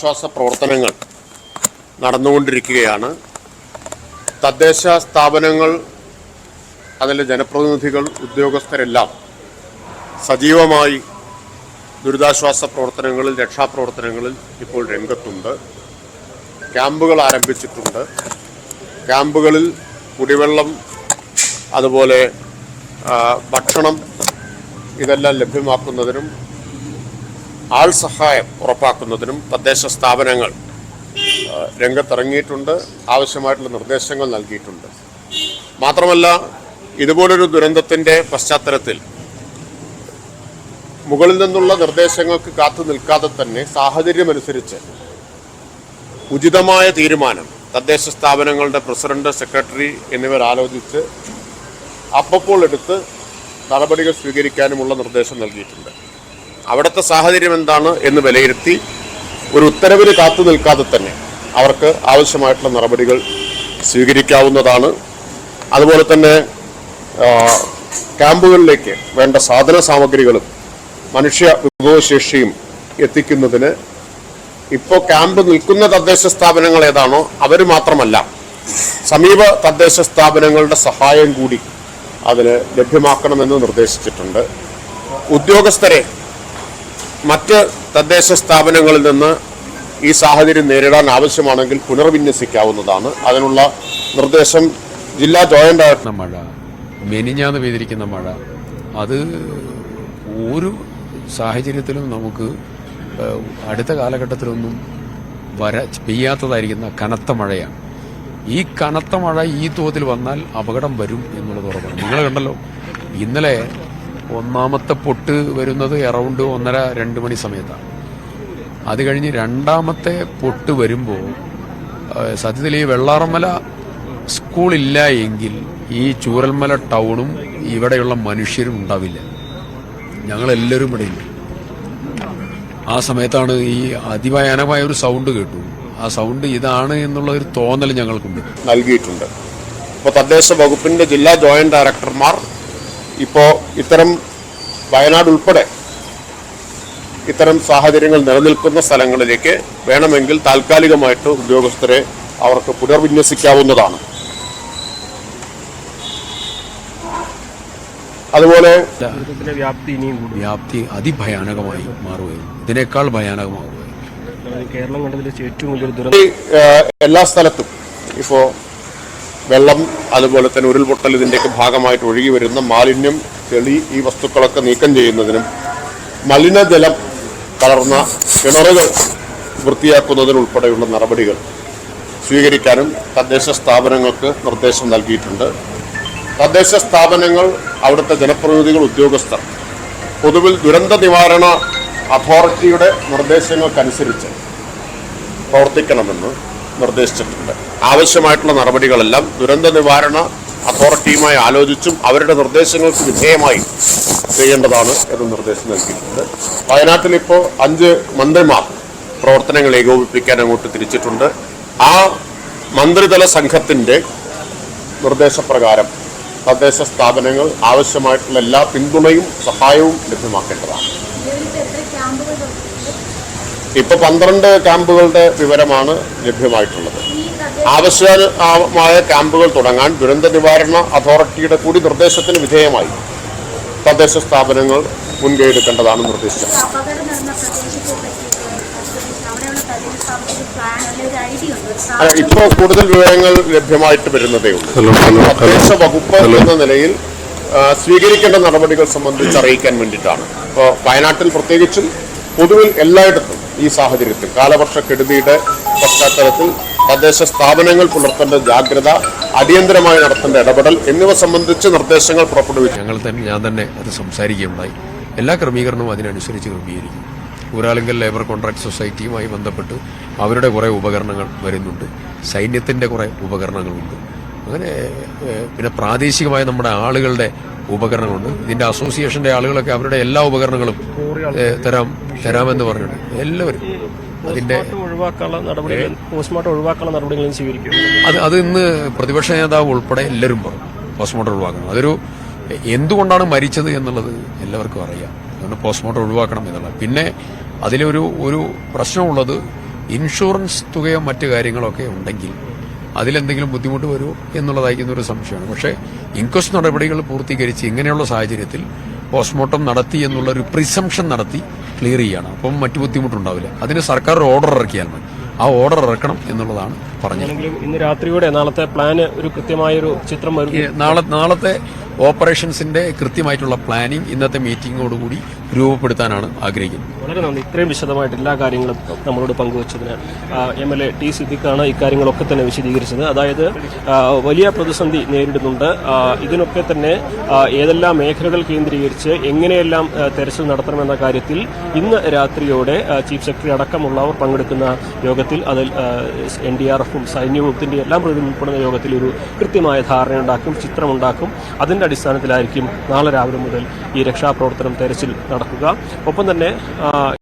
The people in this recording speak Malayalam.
ദുരിതാശ്വാസ പ്രവർത്തനങ്ങൾ നടന്നുകൊണ്ടിരിക്കുകയാണ്. തദ്ദേശ സ്ഥാപനങ്ങൾ, അതിലെ ജനപ്രതിനിധികൾ, ഉദ്യോഗസ്ഥരെല്ലാം സജീവമായി ദുരിതാശ്വാസ പ്രവർത്തനങ്ങളിൽ, രക്ഷാപ്രവർത്തനങ്ങളിൽ ഇപ്പോൾ രംഗത്തുണ്ട്. ക്യാമ്പുകൾ ആരംഭിച്ചിട്ടുണ്ട്. ക്യാമ്പുകളിൽ കുടിവെള്ളം, അതുപോലെ ഭക്ഷണം ഇതെല്ലാം ലഭ്യമാക്കുന്നതിനും ആൾ സഹായം ഉറപ്പാക്കുന്നതിനും തദ്ദേശ സ്ഥാപനങ്ങൾ രംഗത്തിറങ്ങിയിട്ടുണ്ട്. ആവശ്യമായിട്ടുള്ള നിർദ്ദേശങ്ങൾ നൽകിയിട്ടുണ്ട്. മാത്രമല്ല, ഇതുപോലൊരു ദുരന്തത്തിൻ്റെ പശ്ചാത്തലത്തിൽ മുകളിൽ നിന്നുള്ള നിർദ്ദേശങ്ങൾക്ക് കാത്തു നിൽക്കാതെ തന്നെ സാഹചര്യമനുസരിച്ച് ഉചിതമായ തീരുമാനം തദ്ദേശ സ്ഥാപനങ്ങളുടെ പ്രസിഡന്റ്, സെക്രട്ടറി എന്നിവർ ആലോചിച്ച് അപ്പോൾ എടുത്ത് നടപടികൾ സ്വീകരിക്കാനുമുള്ള നിർദ്ദേശം നൽകിയിട്ടുണ്ട്. അവിടുത്തെ സാഹചര്യം എന്താണ് എന്ന് വിലയിരുത്തി ഒരു ഉത്തരവിന് കാത്തു നിൽക്കാതെ തന്നെ അവർക്ക് ആവശ്യമായിട്ടുള്ള നടപടികൾ സ്വീകരിക്കാവുന്നതാണ്. അതുപോലെ തന്നെ ക്യാമ്പുകളിലേക്ക് വേണ്ട സാധന സാമഗ്രികളും മനുഷ്യ വിഭവശേഷിയും എത്തിക്കുന്നതിന് ഇപ്പോൾ ക്യാമ്പ് നിൽക്കുന്ന തദ്ദേശ സ്ഥാപനങ്ങൾ ഏതാണോ അവർ മാത്രമല്ല, സമീപ തദ്ദേശ സ്ഥാപനങ്ങളുടെ സഹായം കൂടി അതിന് ലഭ്യമാക്കണമെന്ന് നിർദ്ദേശിച്ചിട്ടുണ്ട്. ഉദ്യോഗസ്ഥരെ മറ്റ് തദ്ദേശ സ്ഥാപനങ്ങളിൽ നിന്ന് ഈ സാഹചര്യം നേരിടാൻ ആവശ്യമാണെങ്കിൽ പുനർവിന്യസിക്കാവുന്നതാണ്. അതിനുള്ള നിർദ്ദേശം ജില്ലാ ജോയിന്റ് ഡയറക്ടർ. മഴ, മെനിഞ്ഞാന്ന് പെയ്തിരിക്കുന്ന മഴ, അത് ഒരു സാഹചര്യത്തിലും നമുക്ക് അടുത്ത കാലഘട്ടത്തിലൊന്നും പെയ്യാത്തതായിരിക്കുന്ന കനത്ത മഴയാണ്. ഈ കനത്ത മഴ ഈ തോതിൽ വന്നാൽ അപകടം വരും എന്നുള്ളത് ഉറപ്പാണ്. നിങ്ങൾ കണ്ടല്ലോ, ഇന്നലെ ഒന്നാമത്തെ പൊട്ട് വരുന്നത് അറൗണ്ട് 1:30-2 മണി സമയത്താണ്. അത് കഴിഞ്ഞ് രണ്ടാമത്തെ പൊട്ട് വരുമ്പോൾ സത്യത്തിൽ ഈ വെള്ളാറമ്മല സ്കൂളില്ല എങ്കിൽ ഈ ചൂരൽമല ടൗണും ഇവിടെയുള്ള മനുഷ്യരും ഉണ്ടാവില്ല. ഞങ്ങളെല്ലാവരും ഇവിടെ ഉണ്ട്. ആ സമയത്താണ് ഈ അതിഭയാനകമായ ഒരു സൗണ്ട് കേട്ടു. ആ സൗണ്ട് ഇതാണ് എന്നുള്ള ഒരു തോന്നൽ ഞങ്ങൾക്കുണ്ട്, നൽകിയിട്ടുണ്ട്. ഇപ്പോൾ തദ്ദേശ വകുപ്പിന്റെ ജില്ലാ ജോയിന്റ് ഡയറക്ടർമാർ ഇപ്പോൾ ഇത്തരം വയനാട് ഉൾപ്പെടെ ഇത്തരം സാഹചര്യങ്ങൾ നിലനിൽക്കുന്ന സ്ഥലങ്ങളിലേക്ക് വേണമെങ്കിൽ താൽക്കാലികമായിട്ട് ഉദ്യോഗസ്ഥരെ അവർക്ക് പുനർവിന്യസിക്കാവുന്നതാണ്. അതുപോലെ വ്യാപ്തി അതിഭയാനകമായി മാറുകയും ഇതിനേക്കാൾ ഭയാനകമാവുകയും കേരളം കണ്ടതിൽ ഏറ്റവും വലിയൊരു ദുരന്തം. എല്ലാ സ്ഥലത്തും ഇപ്പോൾ വെള്ളം, അതുപോലെ തന്നെ ഉരുൾപൊട്ടൽ, ഇതിൻ്റെയൊക്കെ ഭാഗമായിട്ട് ഒഴുകി വരുന്ന മാലിന്യം, ചെളി, ഈ വസ്തുക്കളൊക്കെ നീക്കം ചെയ്യുന്നതിനും മലിനജലം കലർന്ന കിണറുകൾ വൃത്തിയാക്കുന്നതിനുൾപ്പെടെയുള്ള നടപടികൾ സ്വീകരിക്കാനും തദ്ദേശ സ്ഥാപനങ്ങൾക്ക് നിർദ്ദേശം നൽകിയിട്ടുണ്ട്. തദ്ദേശ സ്ഥാപനങ്ങൾ, അവിടുത്തെ ജനപ്രതിനിധികൾ, ഉദ്യോഗസ്ഥർ പൊതുവിൽ ദുരന്ത നിവാരണ അതോറിറ്റിയുടെ നിർദ്ദേശങ്ങൾക്കനുസരിച്ച് പ്രവർത്തിക്കണമെന്ന് നിർദ്ദേശിച്ചിട്ടുണ്ട്. ആവശ്യമായിട്ടുള്ള നടപടികളെല്ലാം ദുരന്ത നിവാരണ അതോറിറ്റിയുമായി ആലോചിച്ചും അവരുടെ നിർദ്ദേശങ്ങൾക്ക് വിധേയമായി ചെയ്യേണ്ടതാണ് എന്ന് നിർദ്ദേശം നൽകിയിട്ടുണ്ട്. വയനാട്ടിൽ ഇപ്പോൾ 5 മന്ത്രിമാർ പ്രവർത്തനങ്ങൾ ഏകോപിപ്പിക്കാൻ അങ്ങോട്ട് തിരിച്ചിട്ടുണ്ട്. ആ മന്ത്രിതല സംഘത്തിന്റെ നിർദ്ദേശപ്രകാരം തദ്ദേശ സ്ഥാപനങ്ങൾ ആവശ്യമായിട്ടുള്ള എല്ലാ പിന്തുണയും സഹായവും ലഭ്യമാക്കേണ്ടതാണ്. ഇപ്പൊ 12 ക്യാമ്പുകളുടെ വിവരമാണ് ലഭ്യമായിട്ടുള്ളത്. ആവശ്യമായ ക്യാമ്പുകൾ തുടങ്ങാൻ ദുരന്ത നിവാരണ അതോറിറ്റിയുടെ കൂടി നിർദ്ദേശത്തിന് വിധേയമായി തദ്ദേശ സ്ഥാപനങ്ങൾ മുൻകൈ എടുക്കേണ്ടതാണ് നിർദ്ദേശിച്ചത്. ഇപ്പോൾ കൂടുതൽ വിവരങ്ങൾ ലഭ്യമായിട്ട് വരുന്നതേ ഉള്ളൂ. തദ്ദേശ വകുപ്പ് എന്ന നിലയിൽ സ്വീകരിക്കേണ്ട നടപടികൾ സംബന്ധിച്ച് അറിയിക്കാൻ വേണ്ടിയിട്ടാണ്. ഇപ്പോൾ വയനാട്ടിൽ പ്രത്യേകിച്ചും പൊതുവിൽ എല്ലായിടത്തും ഈ സാഹചര്യത്തിൽ കാലവർഷക്കെടുതിയുടെ പശ്ചാത്തലത്തിൽ തദ്ദേശ സ്ഥാപനങ്ങൾ പുലർത്തേണ്ട ജാഗ്രത, അടിയന്തരമായി നടത്തേണ്ട ഇടപെടൽ എന്നിവ സംബന്ധിച്ച് നിർദ്ദേശങ്ങൾ പുറപ്പെടുവിച്ചു. ഞാൻ തന്നെ അത് സംസാരിക്കുകയുണ്ടായി. എല്ലാ ക്രമീകരണവും അതിനനുസരിച്ച് ക്രമീകരിക്കും. ഊരാളുങ്കൽ ലേബർ കോൺട്രാക്ട് സൊസൈറ്റിയുമായി ബന്ധപ്പെട്ട് അവരുടെ കുറേ ഉപകരണങ്ങൾ വരുന്നുണ്ട്, സൈന്യത്തിൻ്റെ കുറേ ഉപകരണങ്ങളുണ്ട്, അങ്ങനെ പിന്നെ പ്രാദേശികമായ നമ്മുടെ ആളുകളുടെ ഉപകരണങ്ങളുണ്ട്. ഇതിന്റെ അസോസിയേഷന്റെ ആളുകളൊക്കെ അവരുടെ എല്ലാ ഉപകരണങ്ങളും തരാമെന്ന് പറഞ്ഞിട്ടുണ്ട്. എല്ലാവരും അതിന്റെ പോസ്റ്റ്മോർട്ടം ഒഴിവാക്കാനുള്ള നടപടികളും സ്വീകരിക്കും. അത് ഇന്ന് പ്രതിപക്ഷ നേതാവ് ഉൾപ്പെടെ എല്ലാവരും പറഞ്ഞു പോസ്റ്റ്മോർട്ടം ഒഴിവാക്കണം. അതൊരു എന്തുകൊണ്ടാണ് മരിച്ചത് എന്നുള്ളത് എല്ലാവർക്കും അറിയാം. അതുകൊണ്ട് പോസ്റ്റ്മോർട്ടം ഒഴിവാക്കണം എന്നുള്ളത്. പിന്നെ അതിലൊരു പ്രശ്നമുള്ളത്, ഇൻഷുറൻസ് തുകയോ മറ്റു കാര്യങ്ങളൊക്കെ ഉണ്ടെങ്കിൽ അതിലെന്തെങ്കിലും ബുദ്ധിമുട്ട് വരുമോ എന്നുള്ളതായിരിക്കുന്ന ഒരു സംശയമാണ്. പക്ഷേ ഇൻക്വസ്റ്റ് നടപടികൾ പൂർത്തീകരിച്ച് ഇങ്ങനെയുള്ള സാഹചര്യത്തിൽ പോസ്റ്റ്മോർട്ടം നടത്തി എന്നുള്ളൊരു പ്രിസംഷൻ നടത്തി ക്ലിയർ ചെയ്യണം. അപ്പം മറ്റു ബുദ്ധിമുട്ടുണ്ടാവില്ല. അതിന് സർക്കാർ ഒരു ഓർഡർ ഇറക്കിയാൽ മതി. ആ ഓർഡർ ഇറക്കണം എന്നുള്ളതാണ് പറഞ്ഞത്. ഇന്ന് രാത്രിയോടെ നാളത്തെ പ്ലാന് ഒരു കൃത്യമായൊരു ചിത്രം വരും. നാളത്തെ ഓപ്പറേഷൻസിന്റെ കൃത്യമായിട്ടുള്ള പ്ലാനിംഗ് ഇന്നത്തെ മീറ്റിംഗോടുകൂടി രൂപപ്പെടുത്താനാണ് ആഗ്രഹിക്കുന്നത്. വളരെ നന്ദി. ഇത്രയും വിശദമായിട്ട് എല്ലാ കാര്യങ്ങളും നമ്മളോട് പങ്കുവച്ചതിന് MLA ടി സിദ്ദിഖാണ് ഇക്കാര്യങ്ങളൊക്കെ തന്നെ വിശദീകരിച്ചത്. അതായത് വലിയ പ്രതിസന്ധി നേരിടുന്നുണ്ട്. ഇതിനൊക്കെ തന്നെ ഏതെല്ലാം മേഖലകൾ കേന്ദ്രീകരിച്ച് എങ്ങനെയെല്ലാം തെരച്ചിൽ നടത്തണമെന്ന കാര്യത്തിൽ ഇന്ന് രാത്രിയോടെ ചീഫ് സെക്രട്ടറി അടക്കമുള്ളവർ പങ്കെടുക്കുന്ന യോഗത്തിൽ അതിൽ NDRFും സൈന്യത്തിന്റെ എല്ലാം പ്രതിനിധി ഉൾപ്പെടുന്ന യോഗത്തിൽ ഒരു കൃത്യമായ ധാരണയുണ്ടാക്കും, ചിത്രമുണ്ടാക്കും. അതിന്റെ അടിസ്ഥാനത്തിലായിരിക്കും നാളെ രാവിലെ മുതൽ ഈ രക്ഷാപ്രവർത്തനം തെരച്ചിൽ നടക്കുക. ഒപ്പം തന്നെ